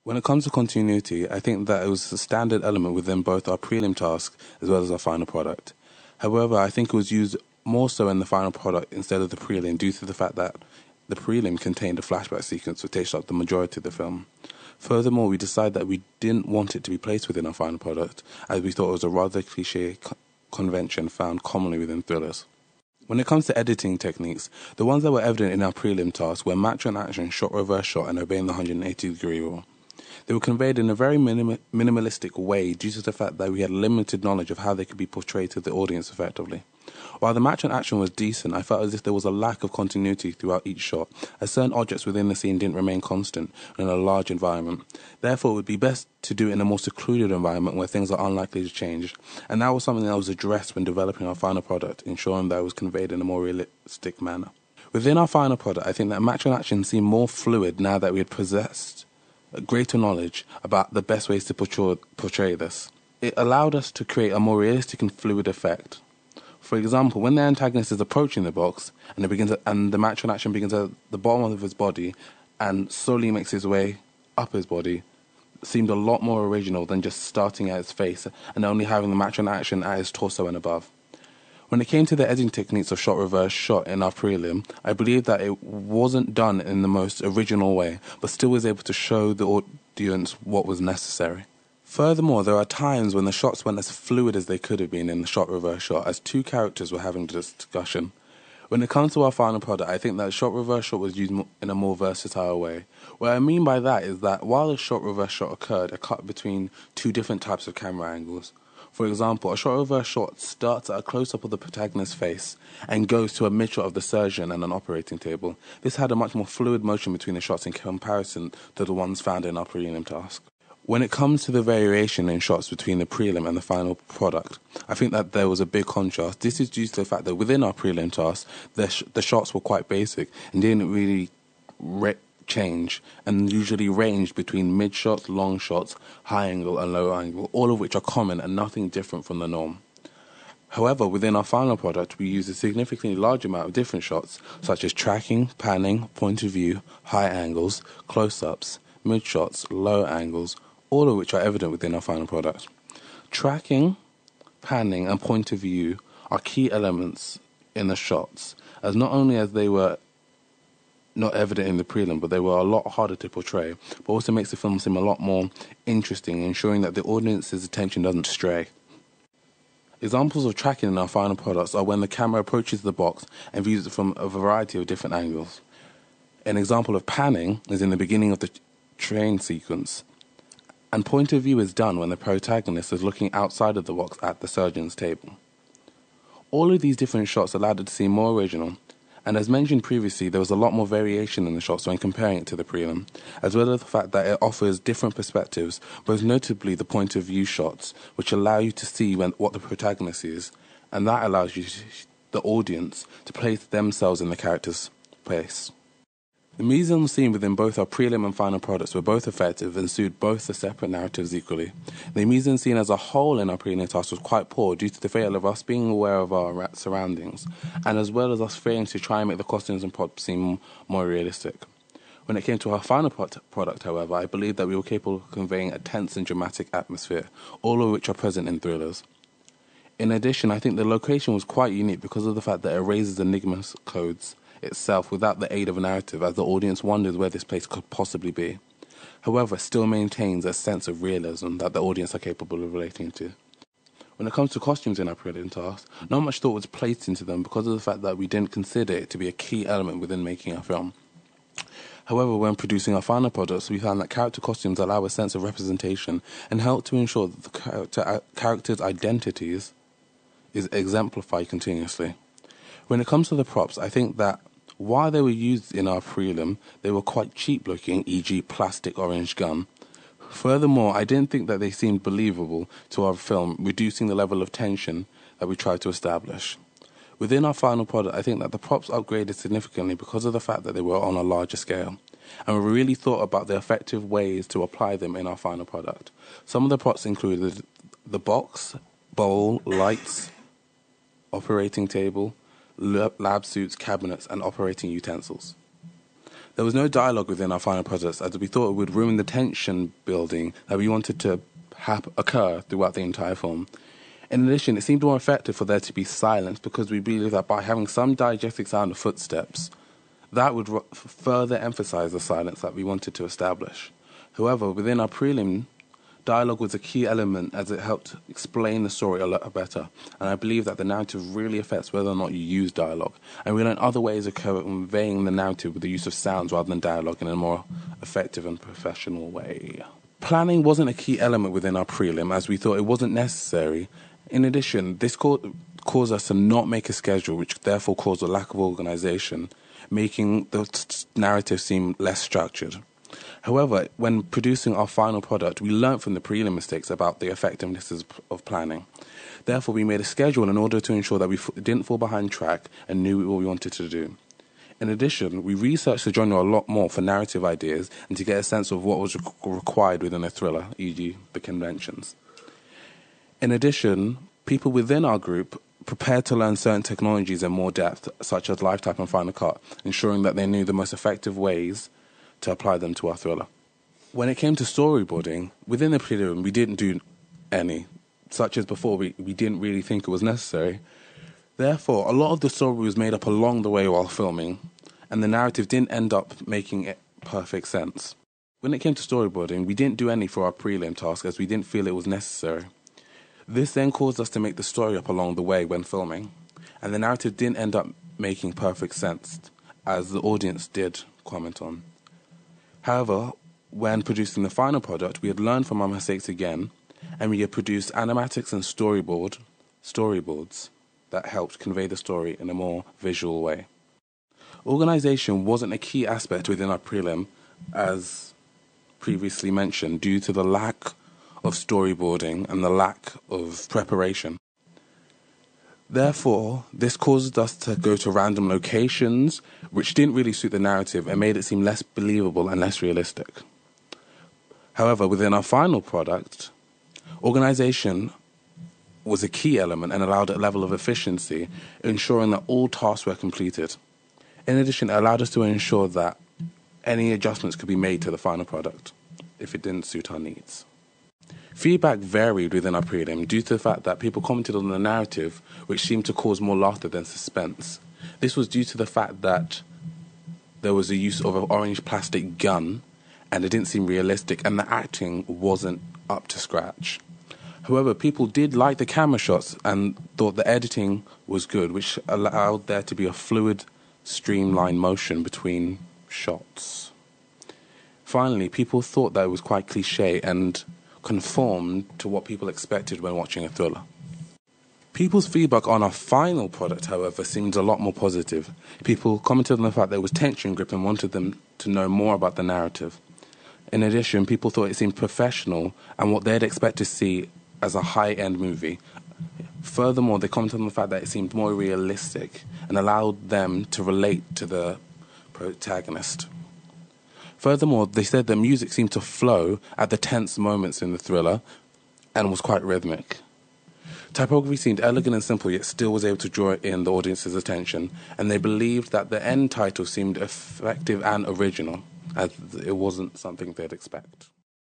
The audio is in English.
When it comes to continuity, I think that it was a standard element within both our prelim task as well as our final product. However, I think it was used more so in the final product instead of the prelim due to the fact that the prelim contained a flashback sequence which takes up the majority of the film. Furthermore, we decided that we didn't want it to be placed within our final product as we thought it was a rather cliche convention found commonly within thrillers. When it comes to editing techniques, the ones that were evident in our prelim task were match and action, shot reverse shot, and obeying the 180-degree rule. They were conveyed in a very minimalistic way due to the fact that we had limited knowledge of how they could be portrayed to the audience effectively. While the match and action was decent, I felt as if there was a lack of continuity throughout each shot, as certain objects within the scene didn't remain constant in a large environment. Therefore, it would be best to do it in a more secluded environment where things are unlikely to change, and that was something that was addressed when developing our final product, ensuring that it was conveyed in a more realistic manner. Within our final product, I think that match and action seemed more fluid now that we had possessed greater knowledge about the best ways to portray this. It allowed us to create a more realistic and fluid effect. For example, when the antagonist is approaching the box and the match and action begins at the bottom of his body and slowly makes his way up his body, it seemed a lot more original than just starting at his face and only having the match and action at his torso and above. When it came to the editing techniques of shot reverse shot in our prelim, I believe that it wasn't done in the most original way, but still was able to show the audience what was necessary. Furthermore, there are times when the shots weren't as fluid as they could have been in the shot reverse shot, as two characters were having this discussion. When it comes to our final product, I think that shot reverse shot was used in a more versatile way. What I mean by that is that while the shot reverse shot occurred, it cut between two different types of camera angles. For example, a shot reverse shot starts at a close-up of the protagonist's face and goes to a mid-shot of the surgeon and an operating table. This had a much more fluid motion between the shots in comparison to the ones found in our prelim task. When it comes to the variation in shots between the prelim and the final product, I think that there was a big contrast. This is due to the fact that within our prelim task, the shots were quite basic and didn't really change and usually ranged between mid shots, long shots, high angle and low angle, all of which are common and nothing different from the norm. However, within our final product, we use a significantly large amount of different shots, such as tracking, panning, point of view, high angles, close-ups, mid shots, low angles, all of which are evident within our final product. Tracking, panning and point of view are key elements in the shots, as not only as they were not evident in the prelim, but they were a lot harder to portray, but also makes the film seem a lot more interesting, ensuring that the audience's attention doesn't stray. Examples of tracking in our final products are when the camera approaches the box and views it from a variety of different angles. An example of panning is in the beginning of the train sequence, and point of view is done when the protagonist is looking outside of the box at the surgeon's table. All of these different shots allowed it to seem more original, and as mentioned previously, there was a lot more variation in the shots when comparing it to the prelim, as well as the fact that it offers different perspectives, most notably the point of view shots, which allow you to see what the protagonist is, and that allows you, the audience, to place themselves in the character's place. The mise-en-scene within both our prelim and final products were both effective and suited both the separate narratives equally. The mise-en-scene as a whole in our prelim task was quite poor due to the failure of us being aware of our surroundings, and as well as us failing to try and make the costumes and props seem more realistic. When it came to our final product, however, I believe that we were capable of conveying a tense and dramatic atmosphere, all of which are present in thrillers. In addition, I think the location was quite unique because of the fact that it raises enigma codes itself without the aid of a narrative, as the audience wonders where this place could possibly be. However, it still maintains a sense of realism that the audience are capable of relating to. When it comes to costumes in our prelim task, not much thought was placed into them because of the fact that we didn't consider it to be a key element within making our film. However, when producing our final products, we found that character costumes allow a sense of representation and help to ensure that the characters' identities is exemplified continuously. When it comes to the props, I think that while they were used in our prelim, they were quite cheap looking, e.g. plastic orange gun. Furthermore, I didn't think that they seemed believable to our film, reducing the level of tension that we tried to establish. Within our final product, I think that the props upgraded significantly because of the fact that they were on a larger scale, and we really thought about the effective ways to apply them in our final product. Some of the props included the box, bowl, lights, operating table, lab suits, cabinets, and operating utensils. There was no dialogue within our final products, as we thought it would ruin the tension building that we wanted to occur throughout the entire film. In addition, it seemed more effective for there to be silence, because we believed that by having some diegetic sound of footsteps, that would further emphasize the silence that we wanted to establish. However, within our prelim, dialogue was a key element, as it helped explain the story a lot better, and I believe that the narrative really affects whether or not you use dialogue, and we learn other ways of conveying the narrative with the use of sounds rather than dialogue in a more effective and professional way. Planning wasn't a key element within our prelim, as we thought it wasn't necessary. In addition, this caused us to not make a schedule, which therefore caused a lack of organization, making the narrative seem less structured. However, when producing our final product, we learned from the prelim mistakes about the effectiveness of planning. Therefore, we made a schedule in order to ensure that we didn't fall behind track and knew what we wanted to do. In addition, we researched the genre a lot more for narrative ideas and to get a sense of what was required within a thriller, e.g. the conventions. In addition, people within our group prepared to learn certain technologies in more depth, such as LiveType and Final Cut, ensuring that they knew the most effective ways to apply them to our thriller. When it came to storyboarding, within the prelim, we didn't do any. Such as before, we didn't really think it was necessary. Therefore, a lot of the story was made up along the way while filming, and the narrative didn't end up making it perfect sense. When it came to storyboarding, we didn't do any for our prelim task, as we didn't feel it was necessary. This then caused us to make the story up along the way when filming, and the narrative didn't end up making perfect sense, as the audience did comment on. However, when producing the final product, we had learned from our mistakes again, and we had produced animatics and storyboards that helped convey the story in a more visual way. Organisation wasn't a key aspect within our prelim, as previously mentioned, due to the lack of storyboarding and the lack of preparation. Therefore, this caused us to go to random locations, which didn't really suit the narrative and made it seem less believable and less realistic. However, within our final product, organisation was a key element and allowed a level of efficiency, ensuring that all tasks were completed. In addition, it allowed us to ensure that any adjustments could be made to the final product if it didn't suit our needs. Feedback varied within our prelim due to the fact that people commented on the narrative, which seemed to cause more laughter than suspense. This was due to the fact that there was a use of an orange plastic gun, and it didn't seem realistic, and the acting wasn't up to scratch. However, people did like the camera shots and thought the editing was good, which allowed there to be a fluid, streamlined motion between shots. Finally, people thought that it was quite cliché and conformed to what people expected when watching a thriller. People's feedback on our final product, however, seemed a lot more positive. People commented on the fact there was tension grip and wanted them to know more about the narrative. In addition, people thought it seemed professional and what they'd expect to see as a high-end movie. Furthermore, they commented on the fact that it seemed more realistic and allowed them to relate to the protagonist. Furthermore, they said the music seemed to flow at the tense moments in the thriller and was quite rhythmic. Typography seemed elegant and simple, yet still was able to draw in the audience's attention, and they believed that the end title seemed effective and original, as it wasn't something they'd expect.